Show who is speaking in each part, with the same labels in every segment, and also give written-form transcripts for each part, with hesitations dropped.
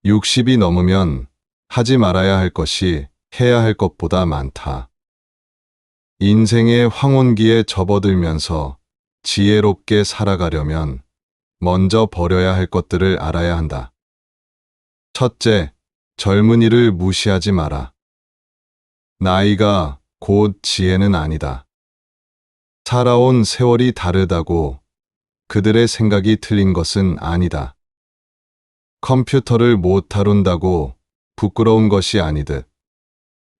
Speaker 1: 60이 넘으면 하지 말아야 할 것이 해야 할 것보다 많다. 인생의 황혼기에 접어들면서 지혜롭게 살아가려면 먼저 버려야 할 것들을 알아야 한다. 첫째, 젊은이를 무시하지 마라. 나이가 곧 지혜는 아니다. 살아온 세월이 다르다고 그들의 생각이 틀린 것은 아니다. 컴퓨터를 못 다룬다고 부끄러운 것이 아니듯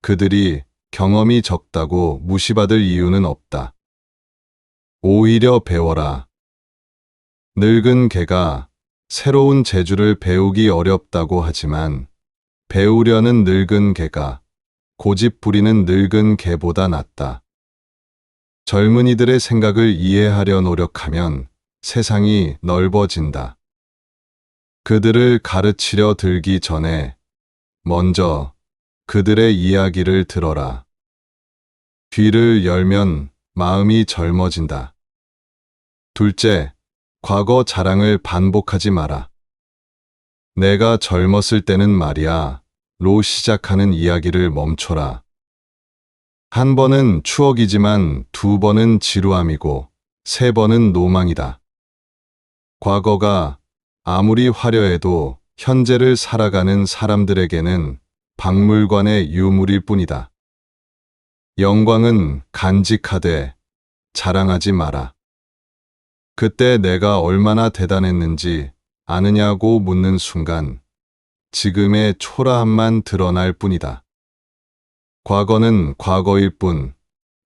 Speaker 1: 그들이 경험이 적다고 무시받을 이유는 없다. 오히려 배워라. 늙은 개가 새로운 재주를 배우기 어렵다고 하지만 배우려는 늙은 개가 고집 부리는 늙은 개보다 낫다. 젊은이들의 생각을 이해하려 노력하면 세상이 넓어진다. 그들을 가르치려 들기 전에 먼저 그들의 이야기를 들어라. 귀를 열면 마음이 젊어진다. 둘째, 과거 자랑을 반복하지 마라. 내가 젊었을 때는 말이야, 로 시작하는 이야기를 멈춰라. 한 번은 추억이지만 두 번은 지루함이고 세 번은 노망이다. 과거가 아무리 화려해도 현재를 살아가는 사람들에게는 박물관의 유물일 뿐이다. 영광은 간직하되 자랑하지 마라. 그때 내가 얼마나 대단했는지 아느냐고 묻는 순간 지금의 초라함만 드러날 뿐이다. 과거는 과거일 뿐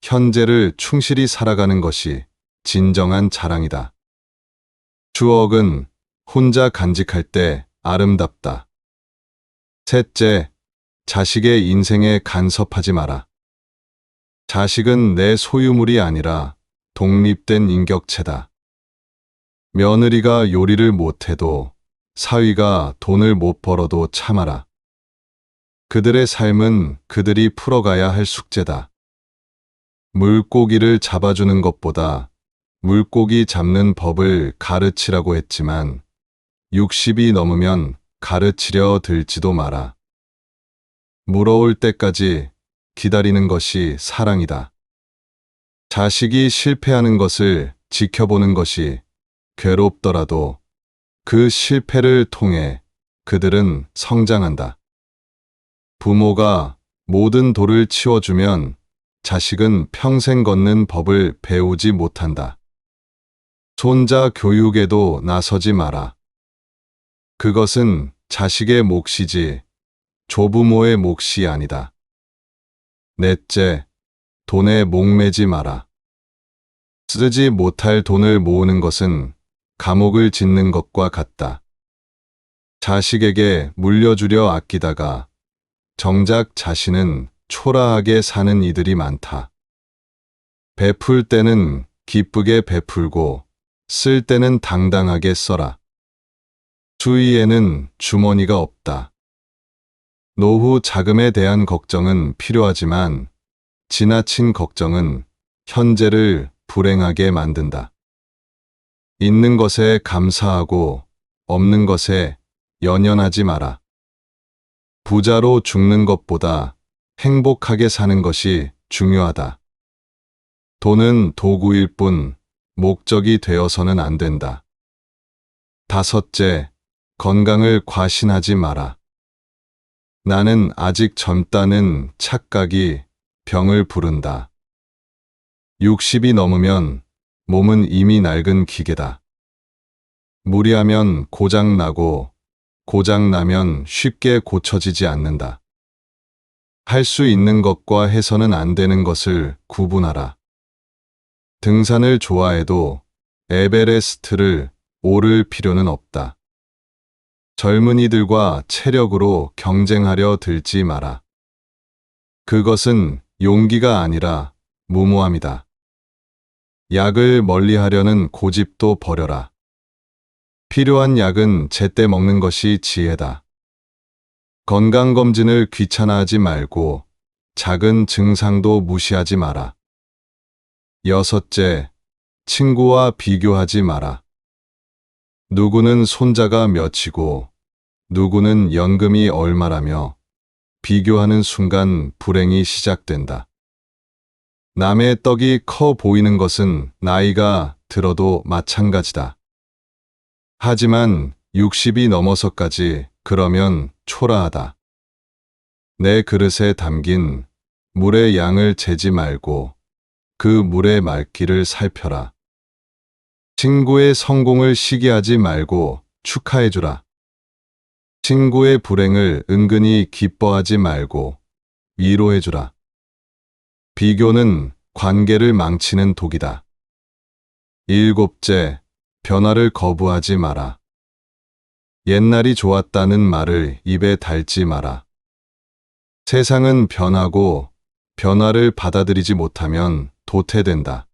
Speaker 1: 현재를 충실히 살아가는 것이 진정한 자랑이다. 추억은 혼자 간직할 때 아름답다. 셋째, 자식의 인생에 간섭하지 마라. 자식은 내 소유물이 아니라 독립된 인격체다. 며느리가 요리를 못해도 사위가 돈을 못 벌어도 참아라. 그들의 삶은 그들이 풀어가야 할 숙제다. 물고기를 잡아주는 것보다 물고기 잡는 법을 가르치라고 했지만 60이 넘으면 가르치려 들지도 마라. 물어올 때까지 기다리는 것이 사랑이다. 자식이 실패하는 것을 지켜보는 것이 괴롭더라도 그 실패를 통해 그들은 성장한다. 부모가 모든 돌을 치워주면 자식은 평생 걷는 법을 배우지 못한다. 손자 교육에도 나서지 마라. 그것은 자식의 몫이지 조부모의 몫이 아니다. 넷째, 돈에 목매지 마라. 쓰지 못할 돈을 모으는 것은 감옥을 짓는 것과 같다. 자식에게 물려주려 아끼다가 정작 자신은 초라하게 사는 이들이 많다. 베풀 때는 기쁘게 베풀고 쓸 때는 당당하게 써라. 주위에는 주머니가 없다. 노후 자금에 대한 걱정은 필요하지만 지나친 걱정은 현재를 불행하게 만든다. 있는 것에 감사하고 없는 것에 연연하지 마라. 부자로 죽는 것보다 행복하게 사는 것이 중요하다. 돈은 도구일 뿐 목적이 되어서는 안 된다. 다섯째, 건강을 과신하지 마라. 나는 아직 젊다는 착각이 병을 부른다. 60이 넘으면 몸은 이미 낡은 기계다. 무리하면 고장나고 고장나면 쉽게 고쳐지지 않는다. 할 수 있는 것과 해서는 안 되는 것을 구분하라. 등산을 좋아해도 에베레스트를 오를 필요는 없다. 젊은이들과 체력으로 경쟁하려 들지 마라. 그것은 용기가 아니라 무모함이다. 약을 멀리하려는 고집도 버려라. 필요한 약은 제때 먹는 것이 지혜다. 건강검진을 귀찮아하지 말고 작은 증상도 무시하지 마라. 여섯째, 친구와 비교하지 마라. 누구는 손자가 몇이고 누구는 연금이 얼마라며 비교하는 순간 불행이 시작된다. 남의 떡이 커 보이는 것은 나이가 들어도 마찬가지다. 하지만 60이 넘어서까지 그러면 초라하다. 내 그릇에 담긴 물의 양을 재지 말고 그 물의 맑기를 살펴라. 친구의 성공을 시기하지 말고 축하해주라. 친구의 불행을 은근히 기뻐하지 말고 위로해주라. 비교는 관계를 망치는 독이다. 일곱째, 변화를 거부하지 마라. 옛날이 좋았다는 말을 입에 달지 마라. 세상은 변하고 변화를 받아들이지 못하면 도태된다.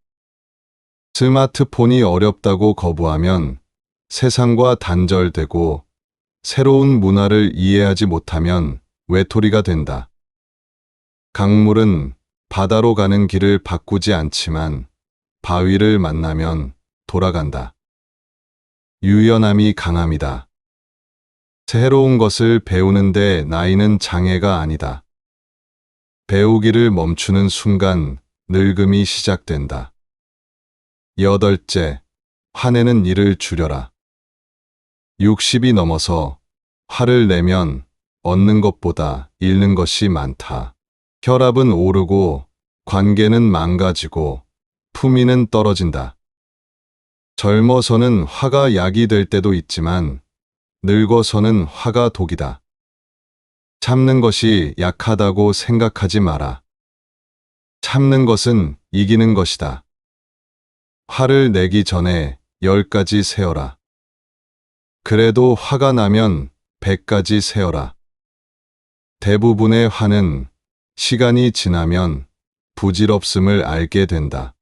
Speaker 1: 스마트폰이 어렵다고 거부하면 세상과 단절되고 새로운 문화를 이해하지 못하면 외톨이가 된다. 강물은 바다로 가는 길을 바꾸지 않지만 바위를 만나면 돌아간다. 유연함이 강함이다. 새로운 것을 배우는데 나이는 장애가 아니다. 배우기를 멈추는 순간 늙음이 시작된다. 여덟째, 화내는 일을 줄여라. 60이 넘어서 화를 내면 얻는 것보다 잃는 것이 많다. 혈압은 오르고 관계는 망가지고 품위는 떨어진다. 젊어서는 화가 약이 될 때도 있지만 늙어서는 화가 독이다. 참는 것이 약하다고 생각하지 마라. 참는 것은 이기는 것이다. 화를 내기 전에 10가지 세어라. 그래도 화가 나면 100가지 세어라. 대부분의 화는 시간이 지나면 부질없음을 알게 된다.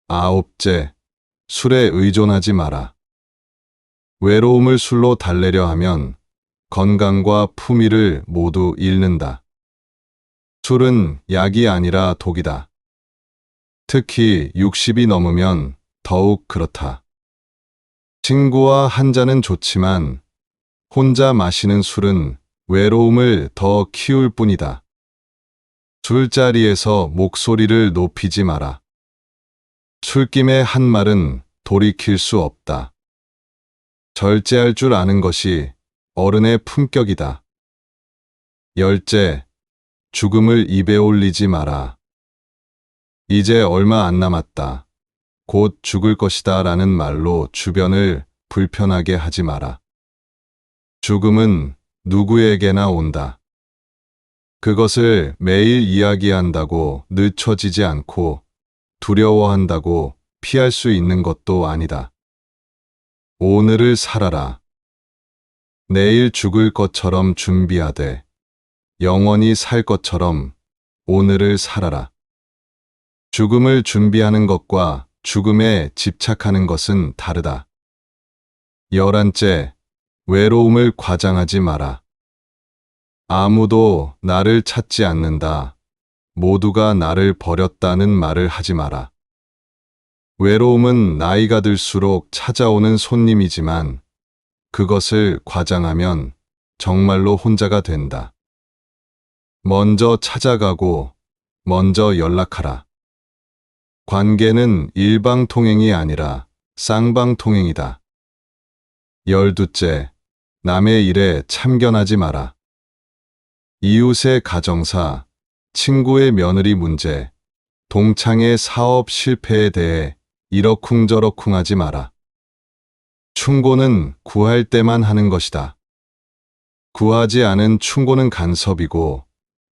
Speaker 1: 아홉째, 술에 의존하지 마라. 외로움을 술로 달래려 하면 건강과 품위를 모두 잃는다. 술은 약이 아니라 독이다. 특히 60이 넘으면 더욱 그렇다. 친구와 한 잔은 좋지만 혼자 마시는 술은 외로움을 더 키울 뿐이다. 술자리에서 목소리를 높이지 마라. 술김의 한 말은 돌이킬 수 없다. 절제할 줄 아는 것이 어른의 품격이다. 열째, 죽음을 입에 올리지 마라. 이제 얼마 안 남았다. 곧 죽을 것이다 라는 말로 주변을 불편하게 하지 마라. 죽음은 누구에게나 온다. 그것을 매일 이야기한다고 늦춰지지 않고 두려워한다고 피할 수 있는 것도 아니다. 오늘을 살아라. 내일 죽을 것처럼 준비하되 영원히 살 것처럼 오늘을 살아라. 죽음을 준비하는 것과 죽음에 집착하는 것은 다르다. 열한째, 외로움을 과장하지 마라. 아무도 나를 찾지 않는다. 모두가 나를 버렸다는 말을 하지 마라. 외로움은 나이가 들수록 찾아오는 손님이지만 그것을 과장하면 정말로 혼자가 된다. 먼저 찾아가고 먼저 연락하라. 관계는 일방통행이 아니라 쌍방통행이다. 열두째, 남의 일에 참견하지 마라. 이웃의 가정사, 친구의 며느리 문제, 동창의 사업 실패에 대해 이러쿵저러쿵 하지 마라. 충고는 구할 때만 하는 것이다. 구하지 않은 충고는 간섭이고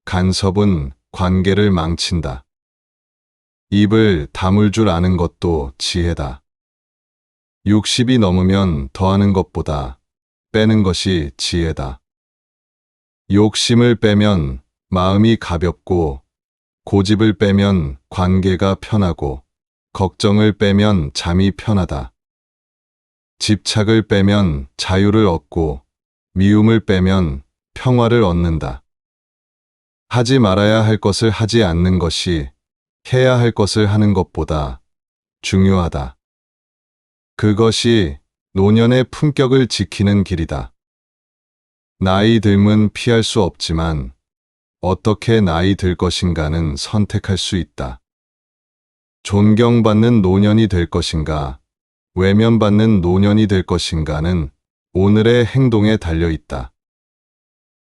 Speaker 1: 간섭은 관계를 망친다. 입을 다물 줄 아는 것도 지혜다. 60이 넘으면 더하는 것보다 빼는 것이 지혜다. 욕심을 빼면 마음이 가볍고 고집을 빼면 관계가 편하고 걱정을 빼면 잠이 편하다. 집착을 빼면 자유를 얻고 미움을 빼면 평화를 얻는다. 하지 말아야 할 것을 하지 않는 것이 해야 할 것을 하는 것보다 중요하다. 그것이 노년의 품격을 지키는 길이다. 나이 듦은 피할 수 없지만 어떻게 나이 들 것인가는 선택할 수 있다. 존경받는 노년이 될 것인가, 외면받는 노년이 될 것인가는 오늘의 행동에 달려 있다.